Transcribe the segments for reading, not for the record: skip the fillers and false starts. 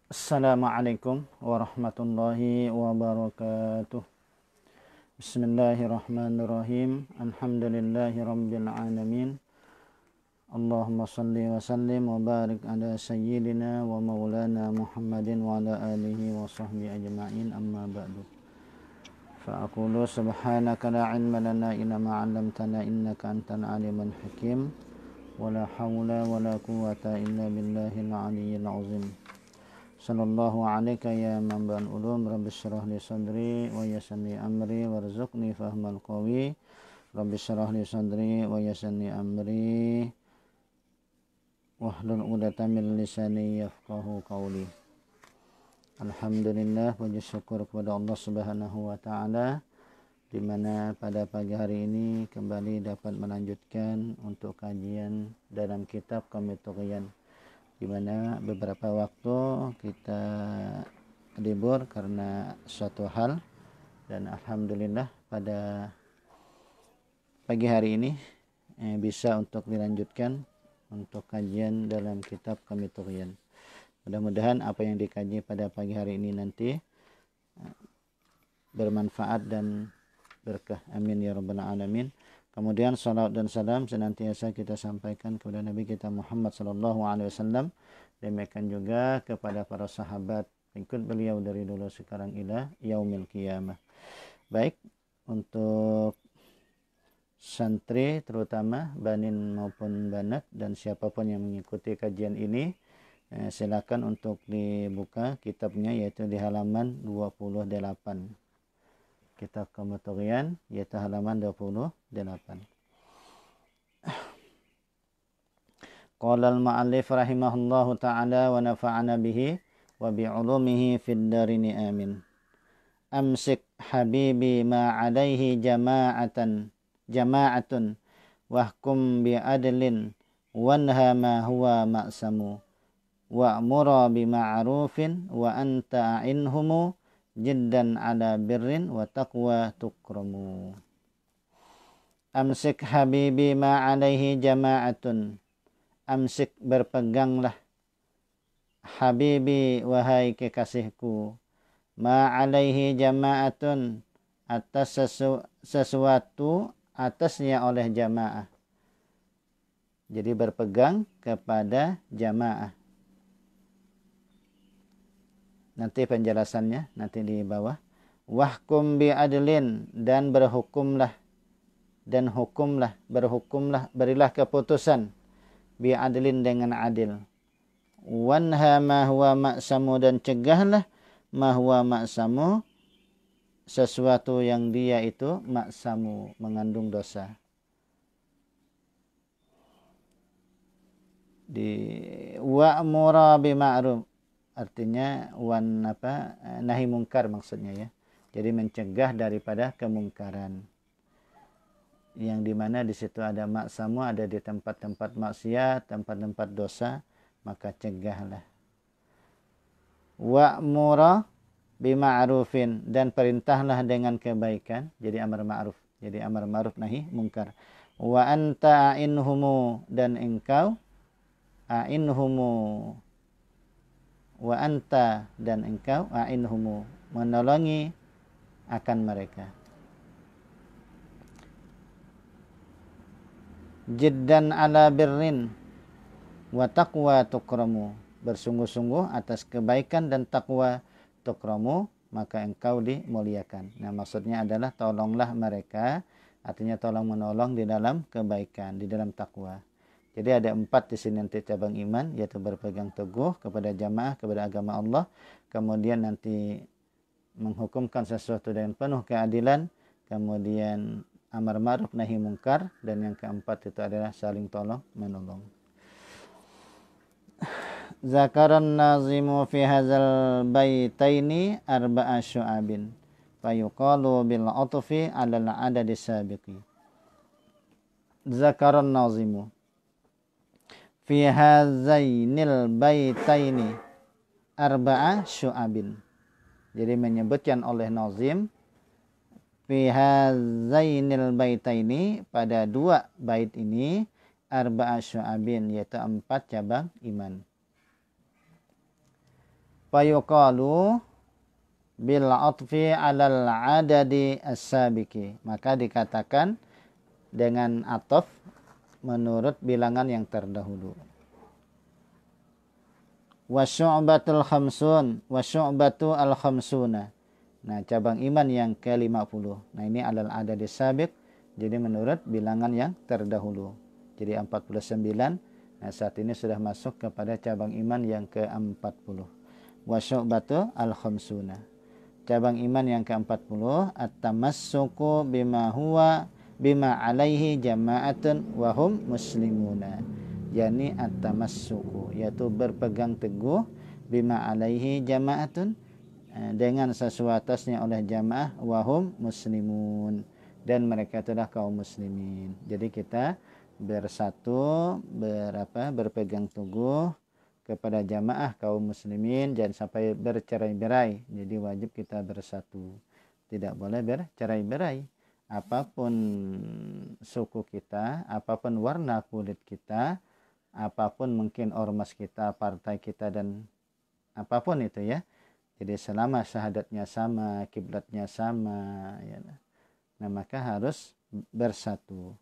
Assalamualaikum warahmatullahi wabarakatuh. Bismillahirrahmanirrahim. Alhamdulillahi rabbil alamin. Allahumma salli wa sallim wa barik ala sayyidina wa maulana Muhammadin wa ala alihi wa sahbihi ajma'in, amma ba'du. Fa'aqulu subhanaka la ilma lana illa ma 'allamtana innaka antal alimul hakim. Wa la hawla wa la quwwata illa billahil aliyyil azim. Sallallahu alaika ya manba'al ulum, rabbi syrah li sadri wa yassir li amri warzuqni fahmal qawi. Rabbi syrah li sadri wa yassir li amri wahlul 'uqdatam min lisani yafqahu qawli. Alhamdulillah, puji syukur kepada Allah Subhanahu wa taala, di mana pada pagi hari ini kembali dapat melanjutkan untuk kajian dalam kitab Qametughyan, di mana beberapa waktu kita libur karena suatu hal, dan alhamdulillah pada pagi hari ini bisa untuk dilanjutkan untuk kajian dalam kitab Qametughyan. Mudah-mudahan apa yang dikaji pada pagi hari ini nanti bermanfaat dan berkah, amin ya rabbal alamin. Kemudian salawat dan salam senantiasa kita sampaikan kepada Nabi kita Muhammad sallallahu alaihi wasallam, demikian juga kepada para sahabat pengikut beliau dari dulu sekarang ila yaumil qiyamah. Baik, untuk santri terutama banin maupun banat dan siapapun yang mengikuti kajian ini, silakan untuk dibuka kitabnya, yaitu di halaman 28. Kitab Qametughyan yaitu halaman 28. Qala al-ma'allif rahimahullahu ta'ala wa nafa'ana bihi wa bi'ulumihi fid darini amin. Amsik habibi ma 'alaihi jama'atun wahkum bi'adlin wanha ma huwa ma'samu wa'mura bima'rufin wa anta a'inhumu jiddan ala birrin wa taqwa tukramu. Amsik habibi ma alaihi jama'atun. Amsik, berpeganglah, habibi wahai kekasihku, ma alaihi jama'atun, atas sesuatu atasnya oleh jamaah. Jadi berpegang kepada jamaah. Nanti penjelasannya nanti di bawah. Wahkum bi adlin, dan berhukumlah, berhukumlah, berilah keputusan bi adlin, dengan adil. Wanha ma huwa ma'samu, dan cegahlah ma huwa ma'samu, sesuatu yang dia itu ma'samu, mengandung dosa. Di wa'mura bi ma'ruf, artinya nahi mungkar maksudnya ya. Jadi mencegah daripada kemungkaran. Yang dimana di situ ada maksamu, ada di tempat-tempat maksiat, tempat-tempat dosa, maka cegahlah. Wa'mura bima'rufin, dan perintahlah dengan kebaikan. Jadi amar ma'ruf. Jadi amar ma'ruf nahi mungkar. Wa anta a'inhumu, dan engkau a'inhumu. Wa anta, dan engkau a'inhumu, menolongi akan mereka. Jiddan ala birrin wa taqwa tukramu, bersungguh-sungguh atas kebaikan dan takwa, tukramu, maka engkau dimuliakan. Nah, maksudnya adalah tolonglah mereka, artinya tolong menolong di dalam kebaikan, di dalam takwa. Jadi ada 4 di sini nanti cabang iman, yaitu berpegang teguh kepada jamaah, kepada agama Allah. Kemudian nanti menghukumkan sesuatu dengan penuh keadilan. Kemudian amar ma'ruf nahi mungkar. Dan yang keempat itu adalah saling tolong menolong. Zakaran nazimu fi hazal baitaini arba'a syu'abin. Fayuqalu bil atfi 'alal 'adadi sabiqi. Zakaran nazimu fi hazainil baitaini arba'a syu'abin. Jadi menyebutkan oleh nazim fi hazainil baitaini, pada 2 bait ini, arba'a syu'abin, yaitu 4 cabang iman. Fayuqalu bil atfi 'alal 'adadi as-sabiqi. Maka dikatakan dengan ataf menurut bilangan yang terdahulu. Wa syu'batul khamsun, wa syu'batu al-khamsuna. Nah, cabang iman yang ke-50. Nah, ini 'alal 'adadi sabiq, jadi menurut bilangan yang terdahulu. Jadi 49. Nah, saat ini sudah masuk kepada cabang iman yang ke-40. Wa syu'batu al-khamsuna. Cabang iman yang ke-40, at-tamassuku bima alaihi jama'atun wa hum muslimuna. Yani at-tamassuku, yaitu berpegang teguh bima alaihi jama'atun, dengan sesuatu atasnya oleh jamaah, wa hum muslimun, dan mereka adalah kaum muslimin. Jadi kita bersatu, berpegang teguh kepada jamaah kaum muslimin, jangan sampai bercerai-berai. Jadi wajib kita bersatu, tidak boleh bercerai-berai. Apapun suku kita, apapun warna kulit kita, apapun mungkin ormas kita, partai kita, dan apapun itu ya. Jadi selama syahadatnya sama, kiblatnya sama, ya. Nah, maka harus bersatu.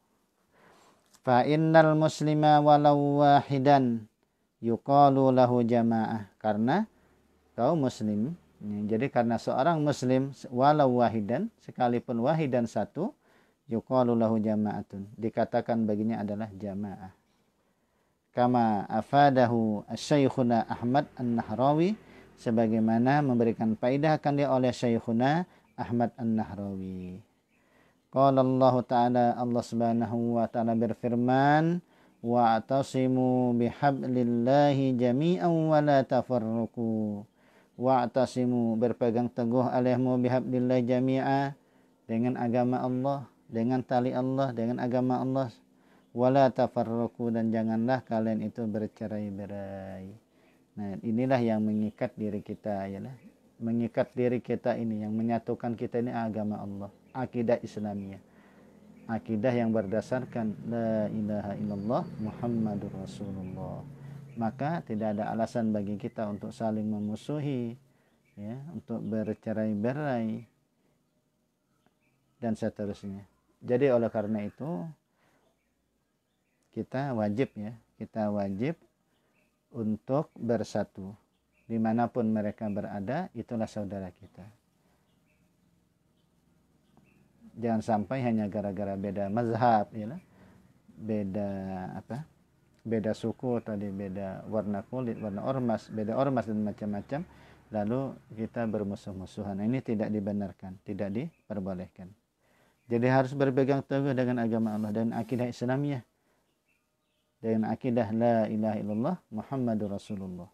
Fa innal muslima walau wahidan yuqalu lahu jamaah. Karena kaum muslim, jadi karena seorang muslim walau wahidan, sekalipun wahidan satu, yuqalu lahu jama'atun, dikatakan baginya adalah jamaah. Kama afadahu Syekhuna Ahmad An-Nahrawi, sebagaimana memberikan faedah akan dia oleh Syekhuna Ahmad An-Nahrawi. Qala Allah Ta'ala, Allah Subhanahu wa Ta'ala berfirman, wa'tasimu bihablillahi jami'an wa la tafarruqu. Wa'tasimu, berpegang teguh alaihimu bihablillahi jami'a, dengan agama Allah, dengan tali Allah, dengan agama Allah. Wa la tafarruqu, dan janganlah kalian itu bercerai-berai. Nah, inilah yang mengikat diri kita, ya, mengikat diri kita ini, yang menyatukan kita ini agama Allah, akidah Islamiyah, akidah yang berdasarkan la ilaha illallah Muhammadur Rasulullah. Maka tidak ada alasan bagi kita untuk saling memusuhi, ya, untuk bercerai-berai dan seterusnya. Jadi oleh karena itu kita wajib untuk bersatu. Dimanapun mereka berada, itulah saudara kita. Jangan sampai hanya gara-gara beda mazhab, ya, beda suku tadi, beda warna kulit, warna ormas, beda ormas dan macam-macam, lalu kita bermusuh-musuhan. Ini tidak dibenarkan, tidak diperbolehkan. Jadi harus berpegang teguh dengan agama Allah dan akidah Islamiyah, dengan akidah la ilaha illallah Muhammadur Rasulullah.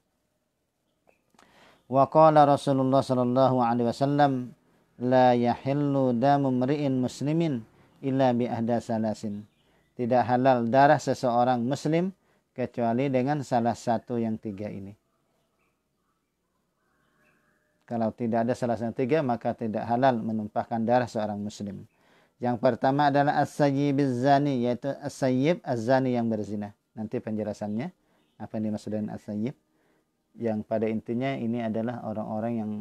Wa qala Rasulullah sallallahu alaihi wasallam, la yahillu damu mri'in muslimin illa bi ahda salasin. Tidak halal darah seseorang muslim kecuali dengan salah satu yang tiga ini. Kalau tidak ada salah satu yang tiga, maka tidak halal menumpahkan darah seorang muslim. Yang pertama adalah as-sayyibiz zani, yaitu as-sayyib az-zani, yang berzina. Nanti penjelasannya apa yang dimaksud dengan as-sayyib. Yang pada intinya ini adalah orang-orang yang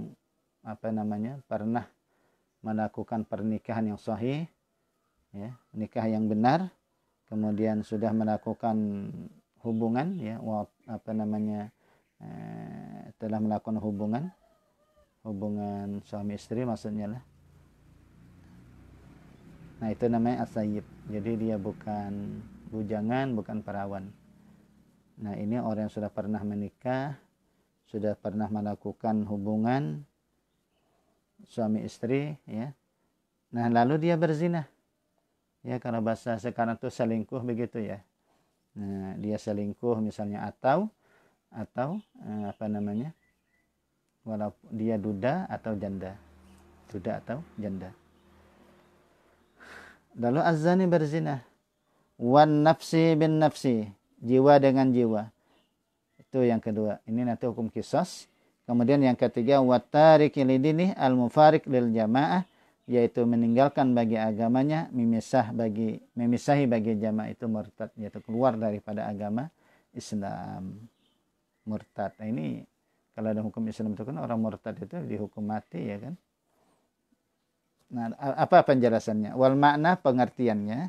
pernah melakukan pernikahan yang sahih, ya, nikah yang benar, kemudian sudah melakukan hubungan, ya, telah melakukan hubungan suami istri maksudnya lah. Nah, itu namanya as-sayyib. Jadi dia bukan bujangan, bukan perawan. Nah, ini orang yang sudah pernah menikah, sudah pernah melakukan hubungan suami istri, ya. Nah, lalu dia berzina. Ya, kalau bahasa sekarang itu selingkuh begitu, ya. Nah, dia selingkuh misalnya atau walaupun dia duda atau janda. Duda atau janda. Lalu az-zani berzina. Wan nafsi bin nafsi, jiwa dengan jiwa. Itu yang kedua. Ini nanti hukum qisas. Kemudian yang ketiga, watariki lidini al-mufarik lil jamaah, yaitu meninggalkan bagi agamanya, memisahi bagi jamaah, itu murtad, yaitu keluar daripada agama Islam. Murtad. Nah, ini Kalau dalam hukum Islam itu kan orang murtad itu dihukum mati ya kan. Nah, apa penjelasannya? Wal makna pengertiannya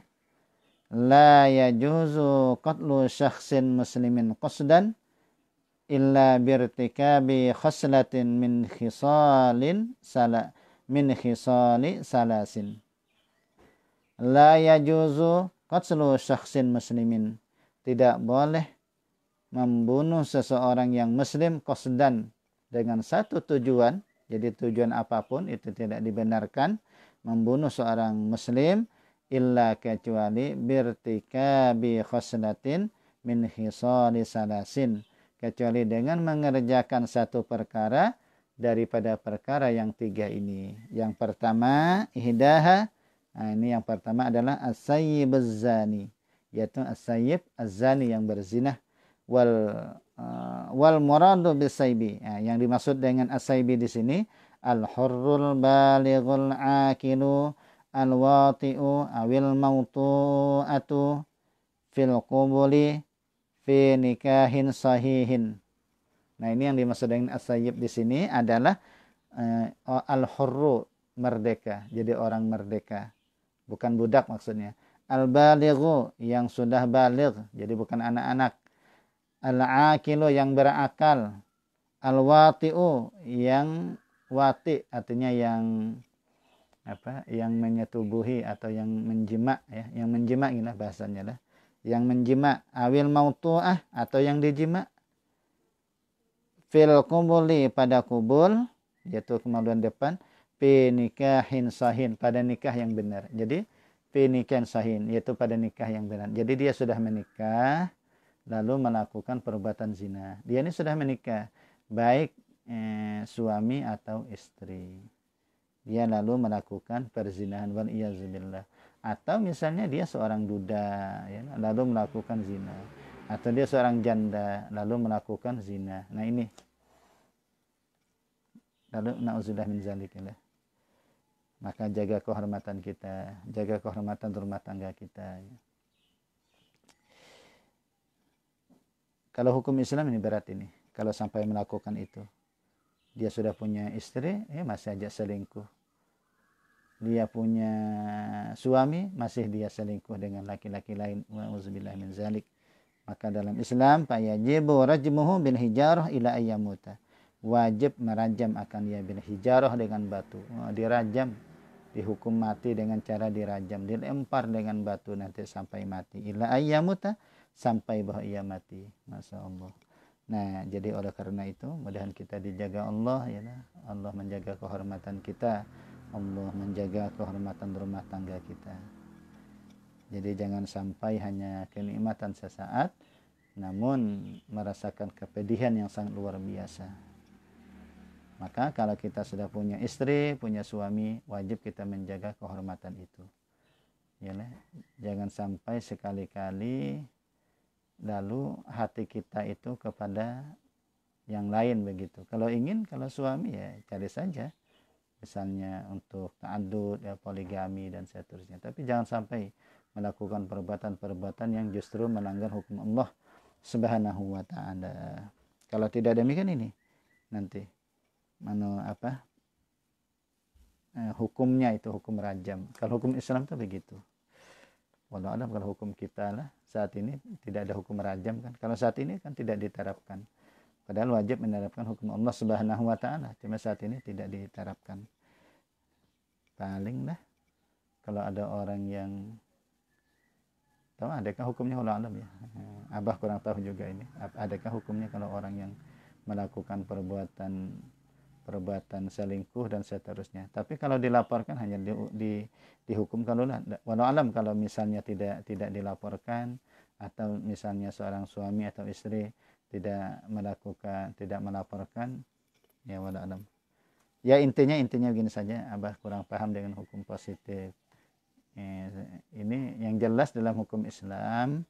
la yajuzu qatlu syakhsin muslimin qasdan illa birtikabi khaslatin min khisali salasin. La yajuzu qatlu syakhsin muslimin. Tidak boleh membunuh seseorang yang muslim qasdan dengan satu tujuan. Jadi tujuan apapun itu tidak dibenarkan membunuh seorang muslim illa kecuali birtikabi khaslatin min khisali salasin, kecuali dengan mengerjakan satu perkara daripada perkara yang tiga ini. Yang pertama ihdaha, nah ini yang pertama adalah as-sayyib az-zani, yaitu as-sayyib az-zani yang berzina. Wal muradu bisaybi, nah, yang dimaksud dengan as-saybi di sini al-hurrul balighul aqilu al-wati'u awil mautu'atu fil qubuli fi nikahin sahihin. Nah, ini yang dimaksud dengan as-sayyib di sini adalah al-hurru, merdeka, jadi orang merdeka, bukan budak maksudnya. Al-balighu, yang sudah baligh, jadi bukan anak-anak. Al-aqilu, yang berakal. Al-wati'u, yang wati, artinya yang yang menyetubuhi atau yang menjima ya, yang menjima gini bahasanya lah. Yang menjima, awil mautu'ah, atau yang dijima. Fil kubuli, pada kubul, yaitu kemaluan depan. Fi nikahin sahin, pada nikah yang benar. Jadi fi nikahin sahin, yaitu pada nikah yang benar. Jadi dia sudah menikah lalu melakukan perbuatan zina. Dia ini sudah menikah, baik suami atau istri. Dia lalu melakukan perzinahan, wal iyazubillah. Atau misalnya dia seorang duda ya, lalu melakukan zina, atau dia seorang janda lalu melakukan zina. Nah ini lalu na'udzubillah min zalik ya. Maka jaga kehormatan kita, jaga kehormatan rumah tangga kita ya. Kalau hukum Islam ini berat ini. Kalau sampai melakukan itu, dia sudah punya istri, masih aja selingkuh. Dia punya suami, masih dia selingkuh dengan laki-laki lain. Wa'udzubillah min zalik. Maka dalam Islam, fayajibu rajmuhu bil hijarah ila ayyamuta. Wajib merajam akan dia bil hijarah dengan batu. Dirajam, dihukum mati dengan cara dirajam, dilempar dengan batu nanti sampai mati. Ila ayyamuta, sampai bahwa ia mati. Masya Allah. Nah, jadi oleh karena itu mudah-mudahan kita dijaga Allah ya. Allah menjaga kehormatan kita, Allah menjaga kehormatan rumah tangga kita. Jadi jangan sampai hanya kenikmatan sesaat, namun merasakan kepedihan yang sangat luar biasa. Maka kalau kita sudah punya istri, punya suami, wajib kita menjaga kehormatan itu. Ya, jangan sampai sekali-kali lalu hati kita itu kepada yang lain begitu. Kalau ingin, kalau suami ya cari saja. Misalnya untuk ta'adud, ya, poligami dan seterusnya. Tapi jangan sampai melakukan perbuatan-perbuatan yang justru melanggar hukum Allah Subhanahu wa ta'ala. Kalau tidak demikian ini nanti hukumnya itu hukum rajam. Kalau hukum Islam itu begitu. Walau alam, kalau hukum kita lah saat ini tidak ada hukum rajam kan. Kalau saat ini kan tidak diterapkan. Padahal wajib menerapkan hukum Allah Subhanahu wa ta'ala. Cuma saat ini tidak diterapkan. Paling lah kalau ada orang yang tahu adakah hukumnya, walau alam ya. Abah kurang tahu juga ini. Adakah hukumnya kalau orang yang melakukan perbuatan selingkuh dan seterusnya. Tapi kalau dilaporkan hanya dihukum. Kalau walau alam kalau misalnya tidak dilaporkan, atau misalnya seorang suami atau istri tidak melaporkan, ya walau alam. Ya intinya begini saja. Abah kurang paham dengan hukum positif. Ini yang jelas dalam hukum Islam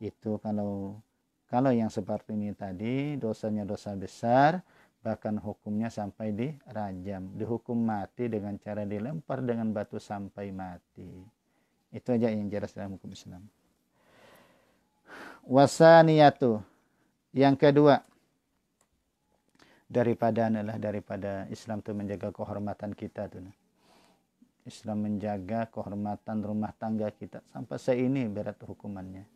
itu kalau yang seperti ini tadi dosanya dosa besar, bahkan hukumnya sampai dirajam, dihukum mati dengan cara dilempar dengan batu sampai mati. Itu aja yang jelas dalam hukum Islam. Wasaniyatu, yang kedua, daripada Islam itu menjaga kehormatan kita tuh. Islam menjaga kehormatan rumah tangga kita sampai seini berat hukumannya.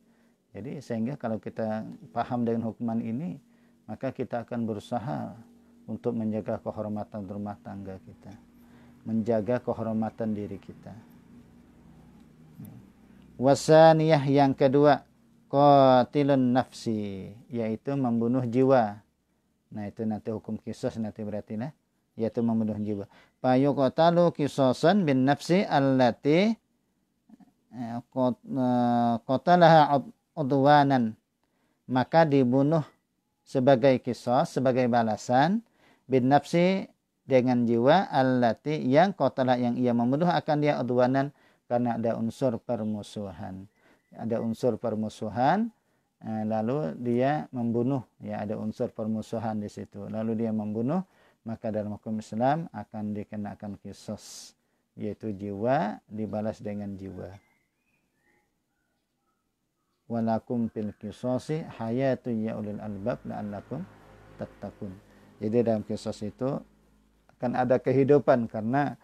Jadi sehingga kalau kita paham dengan hukuman ini, maka kita akan berusaha untuk menjaga kehormatan rumah tangga kita, menjaga kehormatan diri kita. Wasaniyah yang kedua, qatilun nafsi, yaitu membunuh jiwa. Nah itu nanti hukum qisas nanti berarti nah, yaitu membunuh jiwa. Fayuqtalu qisasan bin nafsi allati qatalaha udwanan, maka dibunuh sebagai qisas, sebagai balasan, bin nafsi dengan jiwa, allati yang qatala yang ia membunuh akan dia udwanan karena ada unsur permusuhan. Ada unsur permusuhan, lalu dia membunuh, ya ada unsur permusuhan di situ. Lalu dia membunuh, maka dalam hukum Islam akan dikenakan qisas, yaitu jiwa dibalas dengan jiwa. Walakum fil qisasi hayatun ya ulil albab la'allakum tattaqun. Jadi dalam qisas itu akan ada kehidupan karena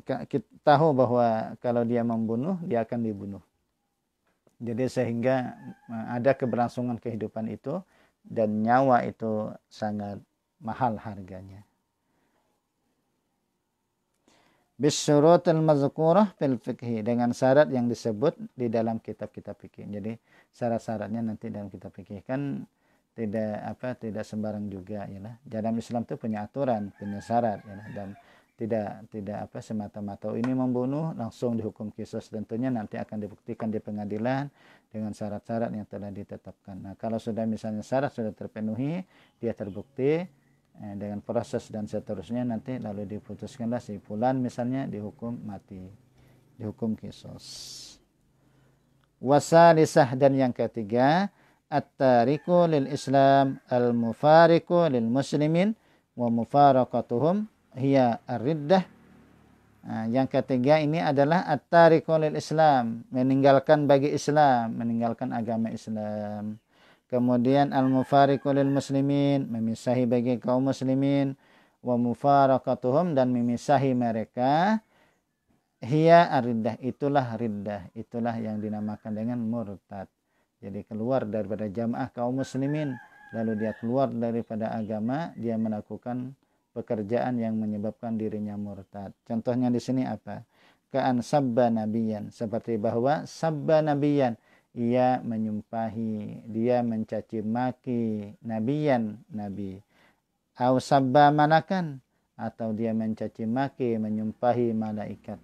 kita tahu bahwa kalau dia membunuh, dia akan dibunuh. Jadi sehingga ada keberlangsungan kehidupan itu, dan nyawa itu sangat mahal harganya. Bisyurutil mazkurah fil fiqhi, dengan syarat yang disebut di dalam kitab-kitab fikih. Jadi syarat-syaratnya nanti dalam kitab fikih kan tidak sembarang juga ya lah. Dalam Islam itu punya aturan, punya syarat ya lah. Dan tidak semata-mata ini membunuh langsung dihukum qisas. Tentunya nanti akan dibuktikan di pengadilan dengan syarat-syarat yang telah ditetapkan. Nah, kalau sudah misalnya syarat sudah terpenuhi, dia terbukti dengan proses dan seterusnya, nanti lalu diputuskanlah si fulan misalnya dihukum mati, dihukum qisas. Wasalisah, dan yang ketiga, at-tariku lil Islam al-mufariku lil muslimin wa mufaraqatuhum hiya ar-riddah. Yang ketiga ini adalah at-tariku lil Islam, meninggalkan bagi Islam, meninggalkan agama Islam. Kemudian al-mufariqu lil muslimin, memisahi bagi kaum muslimin, wa mufaraqatuhum, dan memisahi mereka, hiya ar-riddah, itulah riddah, itulah yang dinamakan dengan murtad. Jadi keluar daripada jamaah kaum muslimin, lalu dia keluar daripada agama, dia melakukan pekerjaan yang menyebabkan dirinya murtad. Contohnya di sini apa? Ka'an sabba nabiyan, seperti bahwa sabba nabiyan, ia menyumpahi, dia mencaci maki nabiyan, nabi. Au sabba malakan, atau dia mencaci maki, menyumpahi malaikat.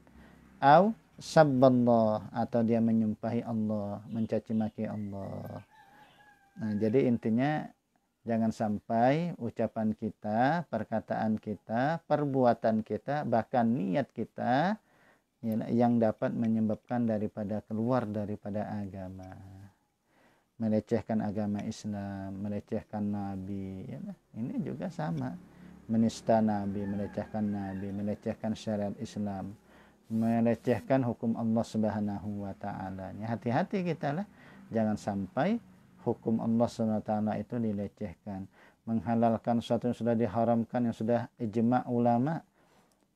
Au sabballah, atau dia menyumpahi Allah, mencaci maki Allah. Nah, jadi intinya jangan sampai ucapan kita, perkataan kita, perbuatan kita, bahkan niat kita yang dapat menyebabkan daripada keluar daripada agama. Melecehkan agama Islam, melecehkan Nabi. Ini juga sama. Menista Nabi, melecehkan Nabi, melecehkan syariat Islam, melecehkan hukum Allah Subhanahu wa Ta'ala. Hati-hati kita lah, jangan sampai hukum Allah Subhanahu wa Ta'ala itu dilecehkan. Menghalalkan sesuatu yang sudah diharamkan, yang sudah ijma' ulama,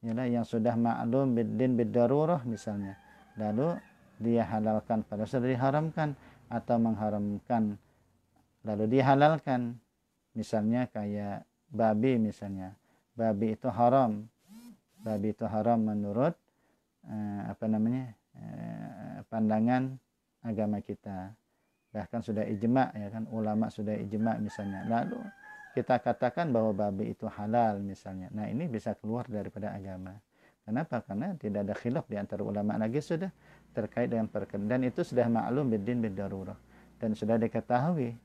yang sudah maklum bid-din bid-darurah misalnya, lalu dia halalkan padahal sudah diharamkan, atau mengharamkan lalu dihalalkan. Misalnya kayak babi misalnya. Babi itu haram. Babi itu haram menurut pandangan agama kita. Bahkan sudah ijma' ya kan, ulama sudah ijma' misalnya. Lalu kita katakan bahwa babi itu halal misalnya. Nah, ini bisa keluar daripada agama. Kenapa? Karena tidak ada khilaf di antara ulama lagi sudah terkait dengan perkara, dan itu sudah maklum bid-din bid-darurah, dan sudah diketahui,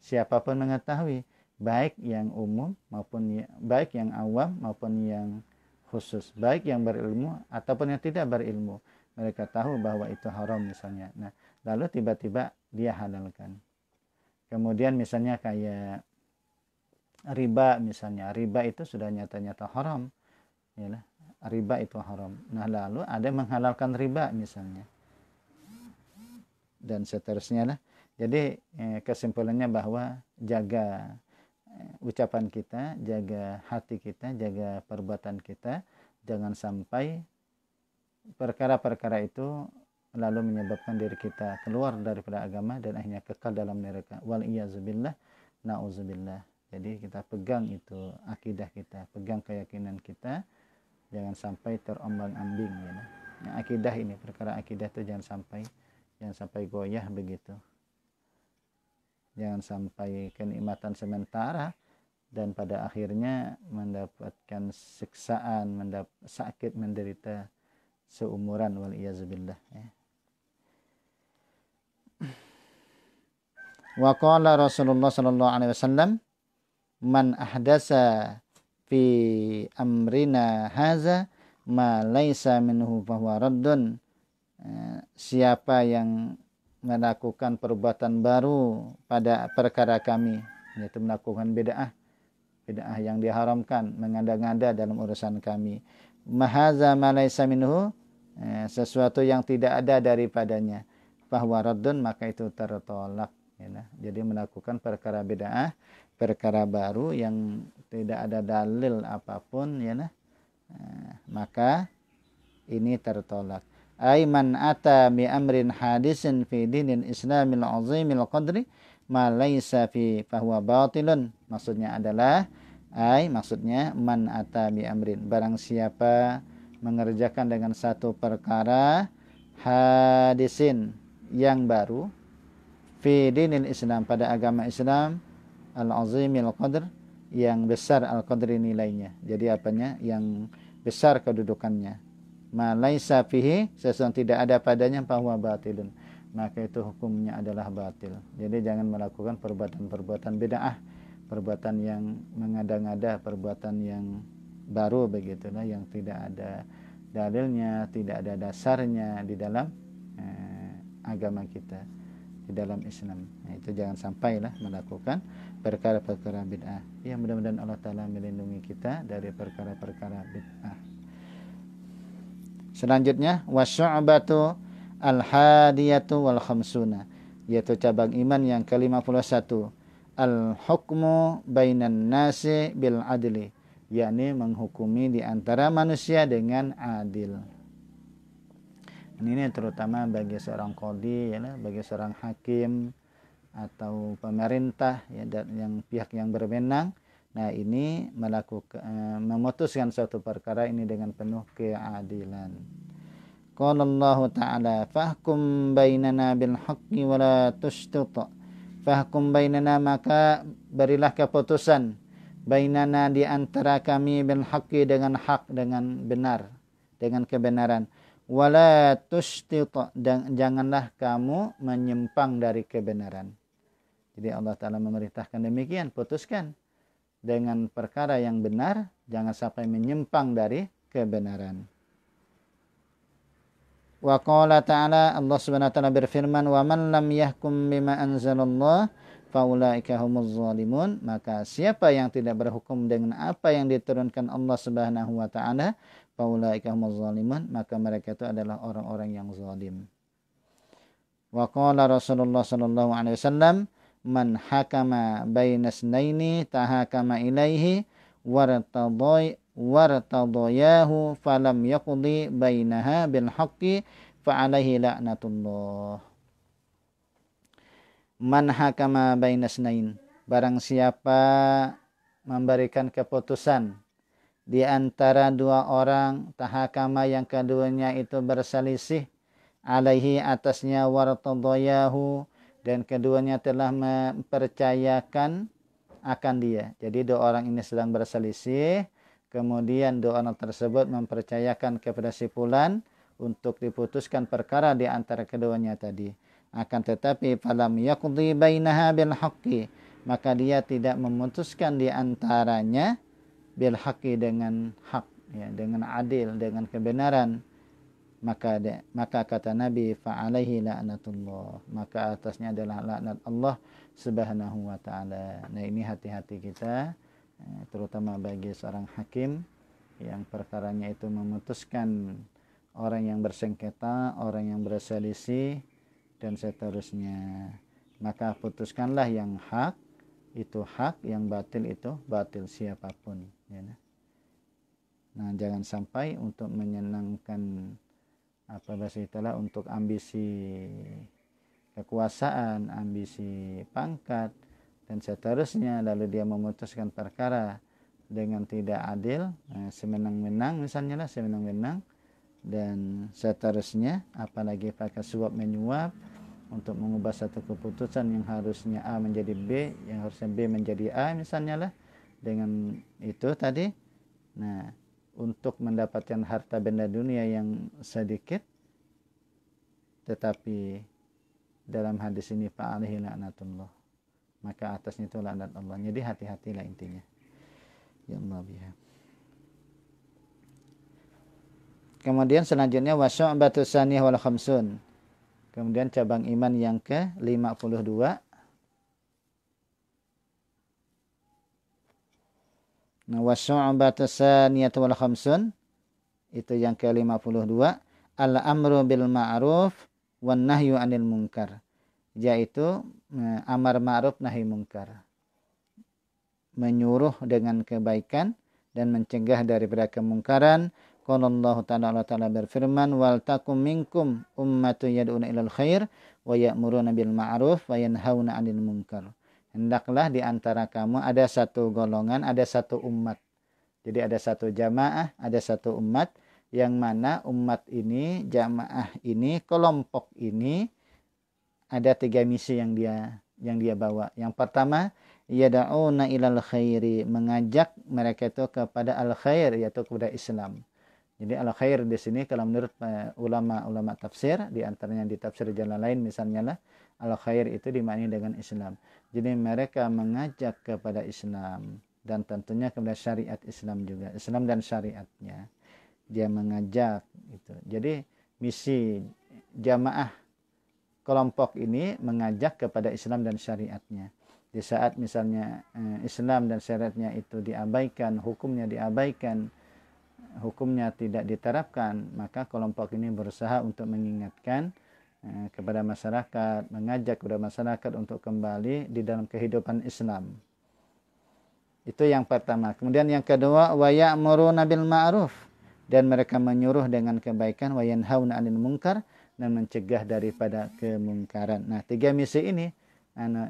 siapapun mengetahui, baik yang umum maupun baik yang awam maupun yang khusus, baik yang berilmu ataupun yang tidak berilmu, mereka tahu bahwa itu haram misalnya. Nah, lalu tiba-tiba dia halalkan. Kemudian misalnya kayak riba misalnya, riba itu sudah nyata-nyata haram, ya, riba itu haram. Nah, lalu ada yang menghalalkan riba misalnya, dan seterusnya lah. Jadi kesimpulannya bahwa jaga ucapan kita, jaga hati kita, jaga perbuatan kita, jangan sampai perkara-perkara itu lalu menyebabkan diri kita keluar daripada agama dan akhirnya kekal dalam neraka. Wal iyyazubillah, nauzubillah. Jadi kita pegang itu akidah kita, pegang keyakinan kita, jangan sampai terombang-ambing ya. Nah, akidah ini, perkara akidah itu jangan sampai goyah begitu. Jangan sampai kenikmatan sementara dan pada akhirnya mendapatkan siksaan, sakit, menderita seumuran, wal iyyazubillah ya. Wa qala Rasulullah sallallahu alaihi wasallam, man ahdasa fi amrina haza ma laisa minhu fahuwa raddun. Siapa yang melakukan perbuatan baru pada perkara kami, yaitu melakukan bid'ah yang diharamkan, mengada-ngada dalam urusan kami. Mahaza ma laisa minhu, sesuatu yang tidak ada daripadanya, fahuwa raddun, maka itu tertolak. Jadi melakukan perkara bid'ah, perkara baru yang tidak ada dalil apapun maka ini tertolak. Aiman ata bi amrin hadisin fi dinil islamil azimil qadri ma laisa fi fahuwa batilun. Maksudnya man ata bi amrin, barang siapa mengerjakan dengan satu perkara hadisin yang baru, fi dinil Islam, pada agama Islam, al-azimil qadr, yang besar al-qadri nilainya. Jadi apanya? Yang besar kedudukannya. Ma laisa fihi, sesuatu tidak ada padanya, fahuwa batilun, maka itu hukumnya adalah batil. Jadi jangan melakukan perbuatan-perbuatan bid'ah, perbuatan yang mengada-ngada, perbuatan yang baru begitulah, yang tidak ada dalilnya, tidak ada dasarnya di dalam agama kita, di dalam Islam. Nah, itu jangan sampailah melakukan perkara-perkara bid'ah. Ya, mudah-mudahan Allah Ta'ala melindungi kita dari perkara-perkara bid'ah. Selanjutnya, wasyu'batu al-hadiyatu wal khamsuna, yaitu cabang iman yang ke-51, al-hukmu bainan nasi bil adli, yakni menghukumi di antara manusia dengan adil. Ini terutama bagi seorang qadhi, bagi seorang hakim atau pemerintah yang pihak yang berwenang. Nah, ini memutuskan suatu perkara ini dengan penuh keadilan. Qala Allah Ta'ala, fahkum bainana bil haqqi wa la tushtut. Fahkum bainana, maka berilah keputusan, bainana, di antara kami, bil haqqi, dengan hak, dengan benar, dengan kebenaran. Wala tushtut, dan janganlah kamu menyimpang dari kebenaran. Jadi Allah Ta'ala memerintahkan demikian, putuskan dengan perkara yang benar, jangan sampai menyimpang dari kebenaran. Wa qala ta'ala, Allah Subhanahu wa taala berfirman, wa man lam yahkum bima anzalallah faulaika humuz zalimun, maka siapa yang tidak berhukum dengan apa yang diturunkan Allah Subhanahu wa taala, faulaika humuz zalimun, maka mereka itu adalah orang-orang yang zalim. Wa qala Rasulullah sallallahu alaihi wasallam, man hakama bainasnaini tahakama ilaihi wartadayahu falam yaqdi bainaha bil haqqi fa alaihi la'natullah. Man hakama bainasnain, barang siapa memberikan keputusan di antara dua orang, tahakama, yang keduanya itu berselisih, alaihi, atasnya, wartadayahu, dan keduanya telah mempercayakan akan dia. Jadi dua orang ini sedang berselisih, kemudian dua orang tersebut mempercayakan kepada si fulan untuk diputuskan perkara di antara keduanya tadi. Akan tetapi falam yaqdi bainaha bil haqqi, maka dia tidak memutuskan di antaranya bil haqqi, dengan hak, dengan adil, dengan kebenaran. Maka kata Nabi, fa'alaihi la'natullah, maka atasnya adalah laknat Allah Subhanahu wa ta'ala. Nah, ini hati-hati kita, terutama bagi seorang hakim yang perkaranya itu memutuskan orang yang bersengketa, orang yang berselisih, dan seterusnya. Maka putuskanlah yang hak, itu hak, yang batil itu batil siapapun, ya. Nah, jangan sampai untuk menyenangkan bahasa itulah, untuk ambisi kekuasaan, ambisi pangkat dan seterusnya, lalu dia memutuskan perkara dengan tidak adil, semenang-menang misalnya lah, semenang-menang dan seterusnya, apalagi pakai suap menyuap untuk mengubah satu keputusan yang harusnya A menjadi B, yang harusnya B menjadi A misalnya lah, dengan itu tadi. Nah, untuk mendapatkan harta benda dunia yang sedikit, tetapi dalam hadis ini fa'alaihi la'natullah, maka atasnya itu laknat Allah. Jadi hati-hatilah intinya, ya Allah biha. Kemudian selanjutnya wasyu'batu saniyah wal khamsun. Kemudian cabang iman yang ke-52. Nah, wasyu'batu saniyah wal khamsun, itu yang ke-52, al-amru bil ma'ruf wan nahyu 'anil munkar, yaitu amar ma'ruf nahi munkar, menyuruh dengan kebaikan dan mencegah daripada kemungkaran. Qala Allah Ta'ala berfirman, wal takum minkum ummatun yad'una ilal khair wa ya'muruna bil ma'ruf wa yanhauna 'anil munkar. Hendaklah di antara kamu ada satu golongan, ada satu umat. Jadi ada satu jamaah, ada satu umat, yang mana umat ini, jamaah ini, kelompok ini ada 3 misi yang dia bawa. Yang pertama, yad'una ilal khairi, mengajak mereka itu kepada al khair, yaitu kepada Islam. Jadi al khair di sini kalau menurut ulama tafsir, di antaranya di tafsir jalan lain misalnya lah, al khair itu dimaknai dengan Islam. Jadi mereka mengajak kepada Islam dan tentunya kepada syariat Islam juga, Islam dan syariatnya. Dia mengajak itu. Jadi misi jamaah kelompok ini mengajak kepada Islam dan syariatnya. Di saat misalnya Islam dan syariatnya itu diabaikan, hukumnya diabaikan, hukumnya tidak diterapkan, maka kelompok ini berusaha untuk mengingatkan kepada masyarakat, mengajak kepada masyarakat untuk kembali di dalam kehidupan Islam. Itu yang pertama. Kemudian yang kedua, wa ya'muruna bil ma'ruf, dan mereka menyuruh dengan kebaikan, wa yanhauna 'anil munkar, dan mencegah daripada kemungkaran. Nah, 3 misi ini,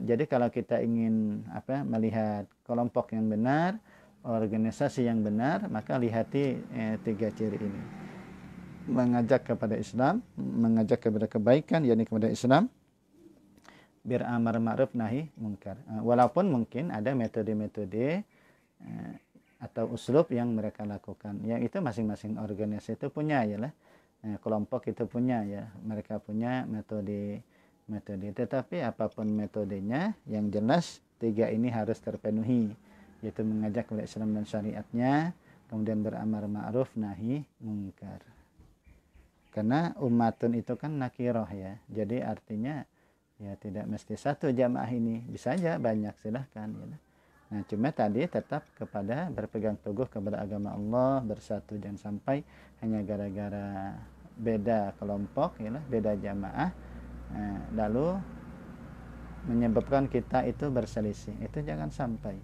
jadi kalau kita ingin melihat kelompok yang benar, organisasi yang benar, maka lihati 3 ciri ini. Mengajak kepada Islam, mengajak kepada kebaikan, yakni kepada Islam, beramar ma'ruf nahi munkar. Walaupun mungkin ada metode-metode atau uslub yang mereka lakukan, yang itu masing-masing organisasi itu punya, yalah, kelompok itu punya, ya, mereka punya metode. Tetapi apapun metodenya, yang jelas 3 ini harus terpenuhi, yaitu mengajak kepada Islam dan syariatnya, kemudian beramar ma'ruf nahi munkar. Karena umatun itu kan nakirah, ya, jadi artinya ya tidak mesti satu jamaah ini, bisa aja banyak, silahkan, ya. Nah, cuma tadi tetap kepada berpegang teguh kepada agama Allah, bersatu, jangan sampai hanya gara-gara beda kelompok, ya, beda jamaah, lalu menyebabkan kita itu berselisih. Itu jangan sampai.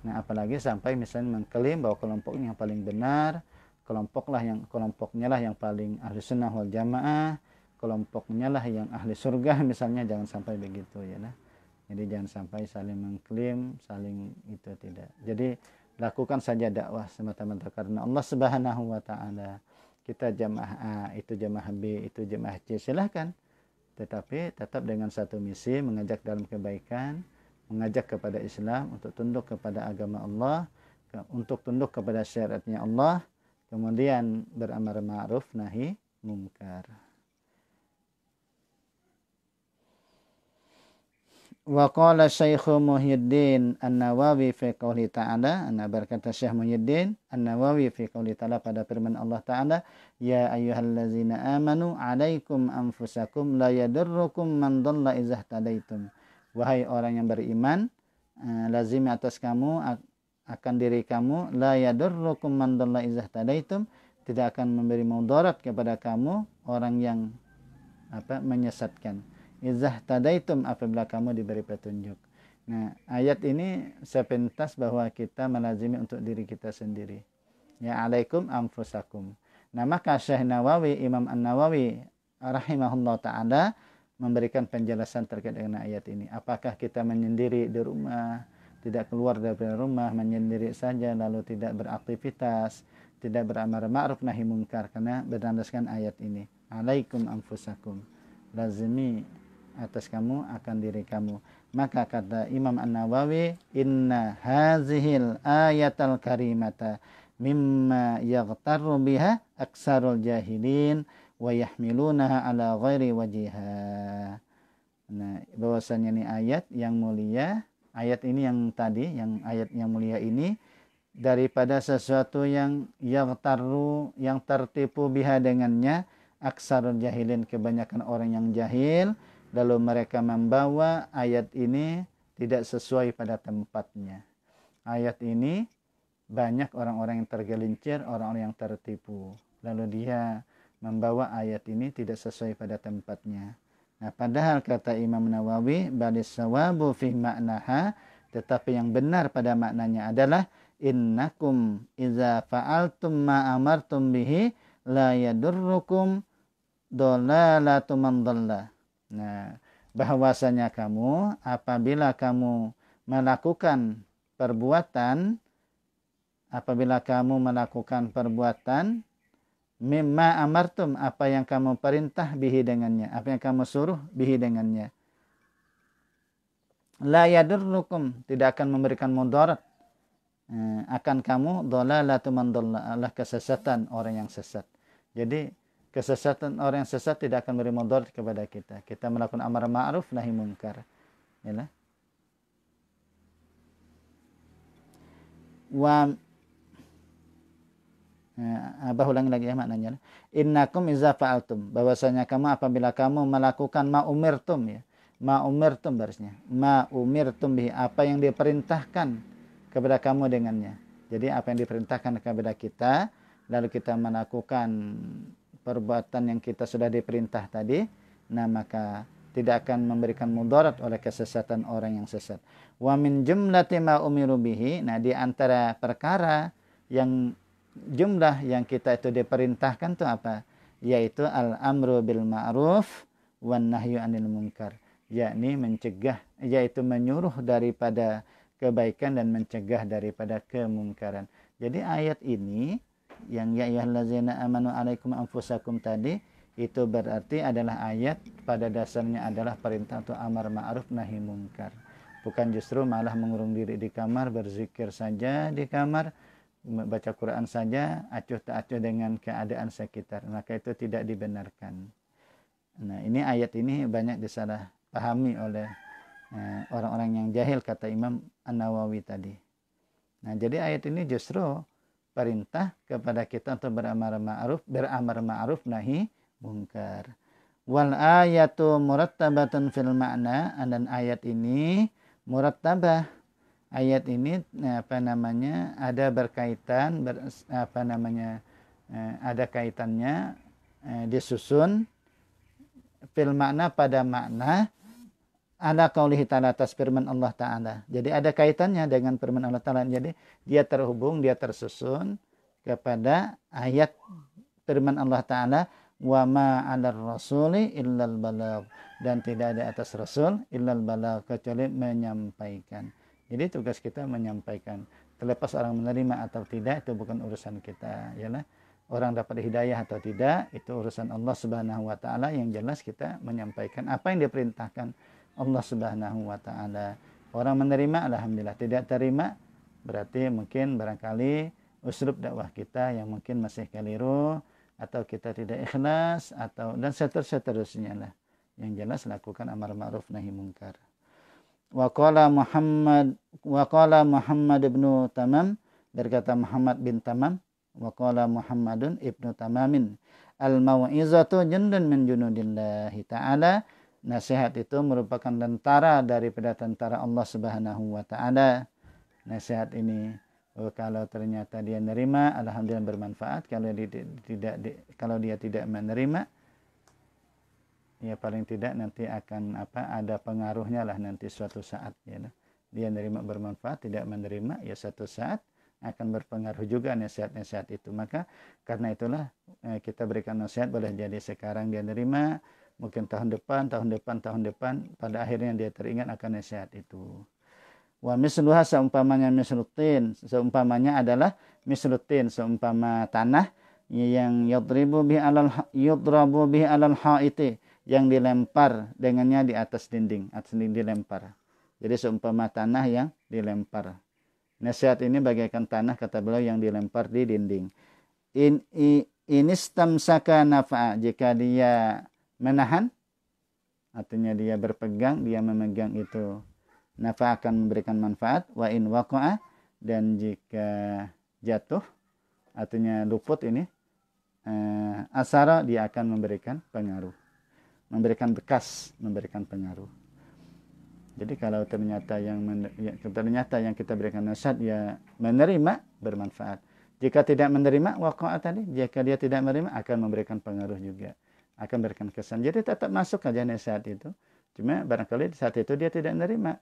Nah, apalagi sampai misalnya mengklaim bahwa kelompoknya yang paling benar, kelompoknya lah yang paling ahli sunnah wal jamaah, kelompoknya lah yang ahli surga misalnya, jangan sampai begitu, ya. Jadi jangan sampai saling mengklaim, saling itu, tidak. Jadi lakukan saja dakwah semata-mata karena Allah Subhanahu wa taala. Kita jamaah A, itu jamaah B, itu jamaah C, silahkan. Tetapi tetap dengan satu misi, mengajak dalam kebaikan, mengajak kepada Islam, untuk tunduk kepada agama Allah, untuk tunduk kepada syariatnya Allah, kemudian beramar ma'ruf nahi munkar. Wa qala Syekh Muhyiddin An-Nawawi fi qouli ta'ala, berkata Syekh Muhyiddin An-Nawawi fi qouli ta'ala pada firman Allah Ta'ala, ya ayyuhallazina amanu alaikum anfusakum la yadurrukum man dhalla idza ihtadaitum. Wahai orang yang beriman, lazim atas kamu akan diri kamu, la yadurrukum man dhalla idza ihtadaitum, tidak akan memberi mudarat kepada kamu orang yang menyesatkan. Idza tadaitum, apabila kamu diberi petunjuk. Nah, ayat ini sepintas bahwa kita melazimi untuk diri kita sendiri. Ya alaikum anfusakum. Nah, maka Syekh Nawawi, Imam An-Nawawi rahimahullah ta'ala memberikan penjelasan terkait dengan ayat ini. Apakah kita menyendiri di rumah, tidak keluar dari rumah, menyendiri saja, lalu tidak beraktivitas, tidak beramar ma'ruf nahi munkar, karena berdasarkan ayat ini. Alaikum anfusakum. Lazimi atas kamu akan diri kamu. Maka kata Imam An-Nawawi, inna hazihil ayatal karimata mimma yaghtarru biha aksarul jahilin wa yahmilunaha ala ghairi wajiha. Nah, bahwasanya ini ayat yang mulia, ayat ini yang tadi, yang ayat yang mulia ini daripada sesuatu yang yaghtarru, yang tertipu biha dengannya aksarul jahilin, kebanyakan orang yang jahil, lalu mereka membawa ayat ini tidak sesuai pada tempatnya. Ayat ini banyak orang-orang yang tergelincir, orang-orang yang tertipu. Lalu dia membawa ayat ini tidak sesuai pada tempatnya. Nah, padahal kata Imam Nawawi, balis sawabu fi ma'naha, tetapi yang benar pada maknanya adalah innakum iza fa'altum ma amartum bihi la yadurrukum dolalatu man dhalla. Nah, bahwasanya kamu apabila kamu melakukan perbuatan mimma amartum, apa yang kamu perintah bihi dengannya, apa yang kamu suruh bihi dengannya, la yadurrukum, tidak akan memberikan mudarat akan kamu, dhalalatu man dhalla, adalah kesesatan orang yang sesat. Jadi kesesatan orang yang sesat tidak akan beri mudarat kepada kita. Kita melakukan amar ma'ruf nahi munkar. Yalah. Ulangi lagi ya maknanya. Innakum iza fa'altum, bahwasanya kamu apabila kamu melakukan ma umirtum, ya. Ma umirtum barisnya. Ma umirtum bihi, apa yang diperintahkan kepada kamu dengannya. Jadi apa yang diperintahkan kepada kita, lalu kita melakukan perbuatan yang kita sudah diperintah tadi, nah maka tidak akan memberikan mudarat oleh kesesatan orang yang sesat. Wa min jumlati ma umiru bihi, nah di antara perkara yang jumlah yang kita itu diperintahkan itu apa? Yaitu al-amru bil ma'ruf wan nahyu 'anil munkar, yakni mencegah, yaitu menyuruh daripada kebaikan dan mencegah daripada kemungkaran. Jadi ayat ini yang ya ayyuhallazina amanu 'alaikum anfusakum tadi, itu berarti adalah ayat pada dasarnya adalah perintah untuk amar ma'ruf nahi munkar. Bukan justru malah mengurung diri di kamar, berzikir saja di kamar, baca Quran saja, acuh tak acuh dengan keadaan sekitar. Maka itu tidak dibenarkan. Nah, ini ayat ini banyak disalah pahami oleh orang-orang yang jahil, kata Imam An-Nawawi tadi. Nah, jadi ayat ini justru perintah kepada kita untuk beramar ma'ruf nahi munkar. Wal ayatu murattabatun fil ma'na, dan ayat ini murattabah. Ayat ini ada berkaitan, ada kaitannya, disusun fil makna, pada makna, ala qaulihi ta'ala, atas firman Allah Ta'ala. Jadi ada kaitannya dengan firman Allah Ta'ala. Jadi dia terhubung, dia tersusun kepada ayat firman Allah Ta'ala, wa ma 'alar rasuli illal balagh, dan tidak ada atas rasul illal balagh, kecuali menyampaikan. Jadi tugas kita menyampaikan. Terlepas orang menerima atau tidak, itu bukan urusan kita. Yalah. Orang dapat hidayah atau tidak, itu urusan Allah Subhanahu wa Ta'ala. Yang jelas kita menyampaikan apa yang diperintahkan Allah Subhanahu wa Ta'ala. Orang menerima, alhamdulillah. Tidak terima, berarti mungkin barangkali uslub dakwah kita yang mungkin masih keliru, atau kita tidak ikhlas, atau dan seterusnya lah. Yang jelas lakukan amar ma'ruf nahi munkar. Wa qala Muhammad ibnu Tamam, berkata Muhammad bin Tamam, wa qala Muhammadun ibnu Tamamin, al mau'izatu jundun min junudillahi ta'ala, nasihat itu merupakan tentara daripada tentara Allah Subhanahu wa Ta'ala. Nasihat ini kalau ternyata dia menerima, alhamdulillah bermanfaat. Kalau dia tidak menerima, ya paling tidak nanti akan ada pengaruhnya lah nanti suatu saat, ya. dia menerima bermanfaat, tidak menerima ya satu saat akan berpengaruh juga nasihat-nasihat itu. Maka karena itulah kita berikan nasihat, boleh jadi sekarang dia menerima, mungkin tahun depan, pada akhirnya dia teringat akan nasihat itu. Wa misluha, seumpamanya mislutin, seumpamanya adalah mislutin, seumpama tanah yang yudrabu bihi alal haiti, yang dilempar dengannya di atas dinding dilempar. Jadi seumpama tanah yang dilempar. Nasihat ini bagaikan tanah, kata beliau, yang dilempar di dinding. Inistamsaka nafa'a, jika dia menahan, artinya dia berpegang, dia memegang itu, nafa akan memberikan manfaat. Wa in waqa'a, dan jika jatuh, artinya luput ini, asara, dia akan memberikan pengaruh, memberikan bekas, memberikan pengaruh. Jadi kalau ternyata yang kita berikan nasihat ya menerima, bermanfaat. Jika tidak menerima, waqa'a tadi, jika dia tidak menerima, akan memberikan pengaruh juga, akan memberikan kesan. Jadi tetap masuk aja nasihat itu. Cuma barangkali saat itu dia tidak menerima.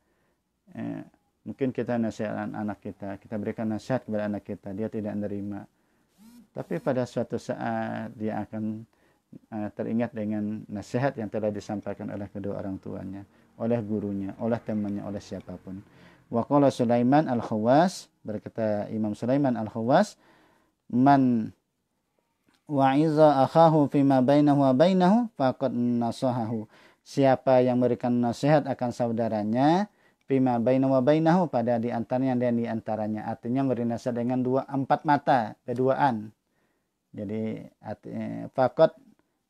Mungkin kita nasihat anak kita berikan nasihat kepada anak kita, dia tidak menerima. Tapi pada suatu saat dia akan teringat dengan nasihat yang telah disampaikan oleh kedua orang tuanya, oleh gurunya, oleh temannya, oleh siapapun. Wa qala Sulaiman Al-Khawas, berkata Imam Sulaiman Al-Khawas, man wa'iza akhahu fima bainahu wa bainahu faqad nasahahu. Siapa yang memberikan nasihat akan saudaranya fima bainahu wa bainahu, pada di antaranya dan di antaranya, artinya memberi nasihat dengan empat mata, keduaan. Jadi faqad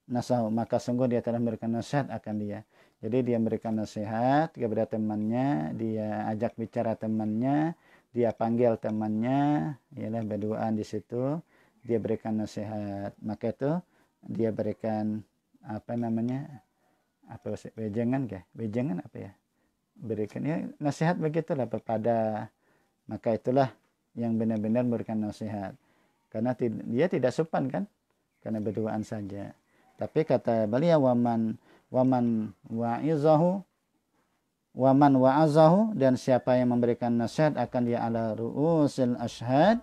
nasahu, maka sungguh dia telah memberikan nasihat akan dia. Jadi dia memberikan nasihat kepada temannya, dia ajak bicara temannya, dia panggil temannya, ialah berduaan di situ, dia berikan nasihat. Maka itu dia berikan wejangan berikan ya nasihat, begitulah pada. Maka itulah yang benar-benar memberikan nasihat, karena dia tidak sopan kan, karena berduaan saja. Tapi kata beliau, waman wa'azahu, dan siapa yang memberikan nasihat akan dia ala ru'usil ashhad,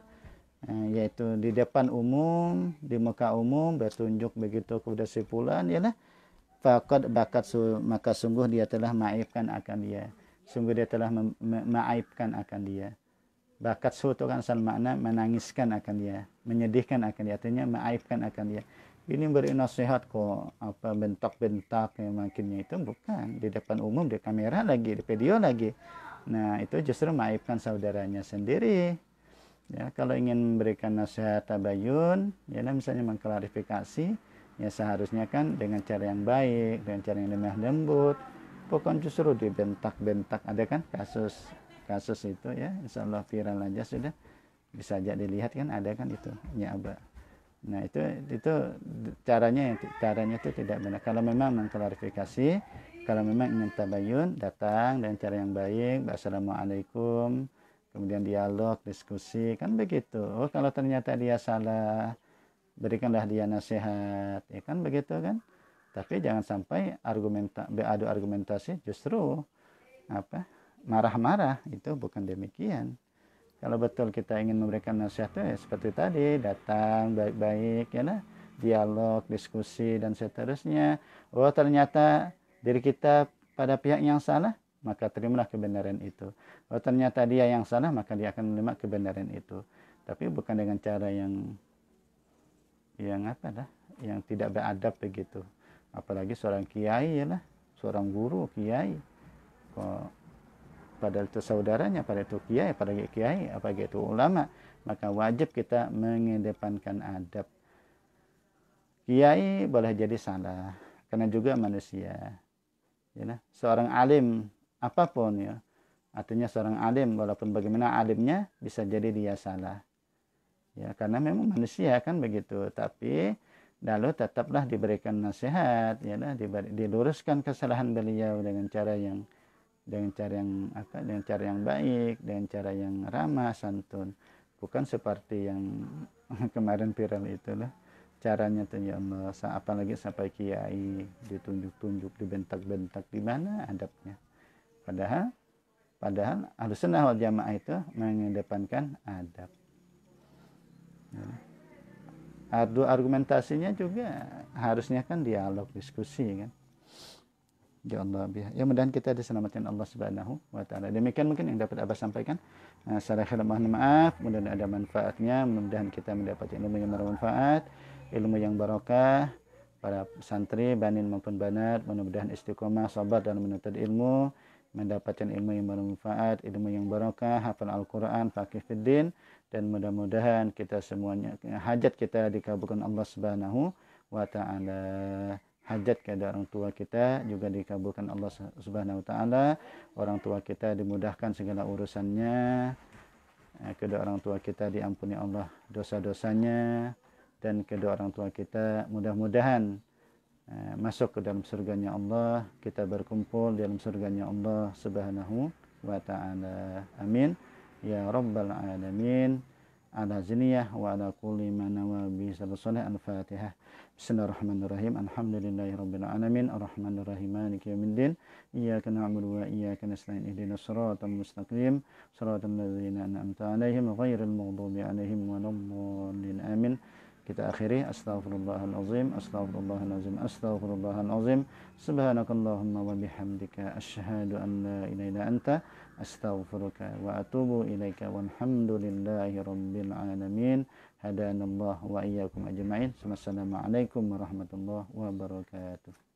yaitu di depan umum, di muka umum, bertunjuk begitu kepada si fulan, ialah faqad bakat, maka sungguh dia telah ma'aibkan akan dia, sungguh dia telah ma'aibkan akan dia. Bakat itu kan asal makna menangiskan akan dia, menyedihkan akan dia, artinya ma'aibkan akan dia. Ini beri nasihat kok bentak-bentak makinnya, itu bukan di depan umum, di kamera lagi, di video lagi. Nah itu justru ma'aibkan saudaranya sendiri. Ya, kalau ingin memberikan nasihat tabayun, ya misalnya mengklarifikasi, ya seharusnya kan dengan cara yang baik, dengan cara yang lemah lembut, bukan justru dibentak-bentak. Ada kan kasus itu, ya insya Allah viral aja sudah, bisa aja dilihat kan, ada kan itu ya Abah. Nah itu caranya itu tidak benar. Kalau memang mengklarifikasi, kalau memang ingin tabayun, datang dengan cara yang baik, assalamualaikum, kemudian dialog, diskusi, kan begitu. Oh kalau ternyata dia salah, berikanlah dia nasihat, ya kan begitu kan. Tapi jangan sampai beradu argumentasi, justru marah-marah, itu bukan demikian. Kalau betul kita ingin memberikan nasihat, ya seperti tadi, datang baik-baik, ya lah, dialog, diskusi, dan seterusnya. Oh ternyata diri kita pada pihak yang salah, maka terimalah kebenaran itu. Oh ternyata dia yang salah, maka dia akan menerima kebenaran itu. Tapi bukan dengan cara yang tidak beradab begitu. Apalagi seorang kiai, ya lah, seorang guru kiai, kok padahal itu saudaranya, pada itu kiai, apalagi itu ulama, maka wajib kita mengedepankan adab. Kiai boleh jadi salah, karena juga manusia. Ya, seorang alim apapun, ya, artinya seorang alim walaupun bagaimana alimnya, bisa jadi dia salah. Ya, karena memang manusia kan begitu. Tapi lalu tetaplah diberikan nasihat, ya, diluruskan kesalahan beliau dengan cara yang baik, dengan cara yang ramah santun, bukan seperti yang kemarin viral itulah caranya tuh, ya Allah, apalagi sampai kiai ditunjuk-tunjuk, dibentak-bentak, di mana adabnya? Padahal Padahal Ahlussunnah wal Jamaah itu mengedepankan adab. Argumentasinya juga harusnya kan dialog, diskusi kan. Ya Allah, ya mudah-mudahan kita diselamatkan Allah Subhanahu wa taala. Demikian mungkin yang dapat Abah sampaikan. Secara khilaf mohon maaf, mudah-mudahan ada manfaatnya, mudah-mudahan kita mendapat ilmu yang bermanfaat, ilmu yang barokah. Para santri banin maupun banat mudah-mudahan istiqomah sabar dalam menuntut ilmu, mendapatkan ilmu yang bermanfaat, ilmu yang barokah, hafal Al-Qur'an, faqih fiddin, dan mudah-mudahan kita semuanya hajat kita dikabulkan Allah Subhanahu wa taala. Hajat kepada orang tua kita juga dikabulkan Allah Subhanahu wa taala. Orang tua kita dimudahkan segala urusannya. Kedua orang tua kita diampuni Allah dosa-dosanya, dan kedua orang tua kita mudah-mudahan masuk ke dalam surganya Allah, kita berkumpul dalam surganya Allah Subhanahu wa taala. Amin ya rabbal alamin. Ala ziniyah wa ala kulli ma nawa bi sallallahu al-fatihah. Bismillahirrahmanirrahim. Alhamdulillahirabbil alamin arrahmanir rahim maliki yaumiddin. Iyyaka na'budu wa iyyaka nasta'in ihdinas siratal mustaqim siratal ladzina an'amta 'alaihim ghairil maghdubi 'alaihim waladdallin. Amin. Kita akhiri astaghfirullahalazim, astaghfirullahalazim, astaghfirullahalazim. Subhanakallahumma wa bihamdika asyhadu an la ilaha illa anta astaghfiruka wa atubu ilaika walhamdulillahi rabbil alamin. Hadanallahu wa iyyakum ajma'in. Wassalamualaikum warahmatullahi wabarakatuh.